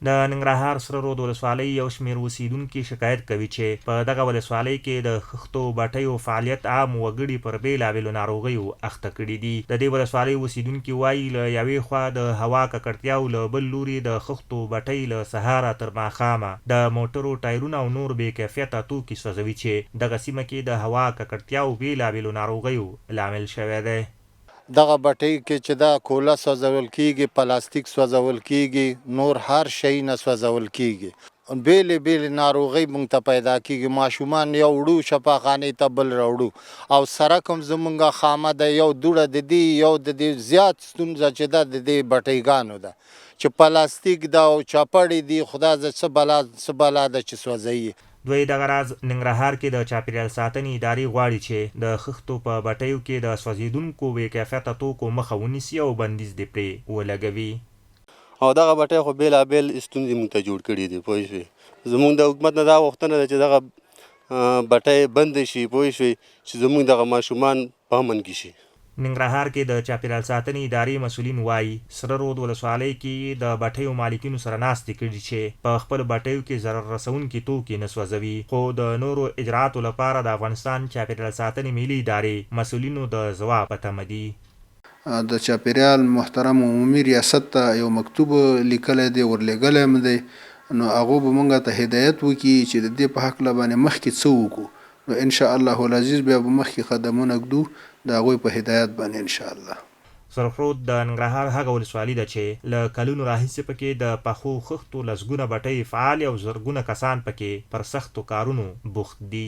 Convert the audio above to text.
د ننګرهار سره رود ولسوالۍ یو شمېر اوسیدونکي شکایت کوي چې په دغه ولسوالۍ کې د خښتو بټیو فعالیت عام وګړي پر بېلابېلو ناروغیو اخته کړي دي. د دې ولسوالۍ اوسیدونکي وایي له یوې خوا د هوا ککړتیاو له بل لوري د خښتو بټۍ له سهاره تر ماښامه د موټرو ټایرونه او نور بې کیفیته توکي سوځوي چې دغه سیمه کې د هوا ککړتیاو بېلابېلو ناروغیو لامل شوی دی. دغه بټۍ کې چې دا کوله سوځول کېږي، پلاستیک سوځول کېږي، نور هر شی نه سوځول کېږي. بیلې بیلې ناروغۍ موږ ته پیدا کېږي. ماشومان یو وړو شفاخانې ته بل راوړو او سرک هم زمونږ خامه ده. یو دوړه د دې یو د دې زیات ستونزه چې ده د دې بټیګانو ده چې پلاستیک ده او چپړې دي. خدا زه څه بلا ده چې سوځوي. دوی دغه راز ننګرهار کې د چاپیریال ساتنې ادارې غواړي چې د خښتو په بټیو کې د سوځېدونکو بې کیفیته توکو مخه ونیسي او بندیز دې پرې ولګوي. او دغه بټۍ خو بېلابېل ستونزې موږ ته جوړ کړي دي. پوه شوې، زموږ د حکومت نه دا غوښتنه ده چې دغه بټۍ بندې شي. پوه شوې، چې زموږ دغه ماشومان په امن کې شي. ننګرهار کې د چاپیریال ساتنې ادارې مسؤلین وایي سره رود ولسوالۍ کې د بټیو مالکینو سره ناستې کړي چې په خپلو بټیو کې ضرر رسونکي توکي نه سوځوي، خو د نورو اجرااتو لپاره د افغانستان چاپیریال ساتنې ملي ادارې مسؤلینو د ځواب په تمه دي. د چاپیریال محترم عمومي ریاست ته یو مکتوب لیکلی دی، ورلیږلی هم دی. نو هغو به موږ ته هدایت وکړي چې د دې په هکله باندې مخکې څه وکړو. نو انشاءالله العزیز بیا به مخکې قدمونه ږدو د هغوی په هدایت باندې انشاءالله. سرخرود د ننګرهار هغه ولسوالي ده چې له کلونو راهیسې پکې د پخو خښتو لسګونه بټۍ فعالې او زرګونه کسان پکې پر سختو کارونو بوخت دي.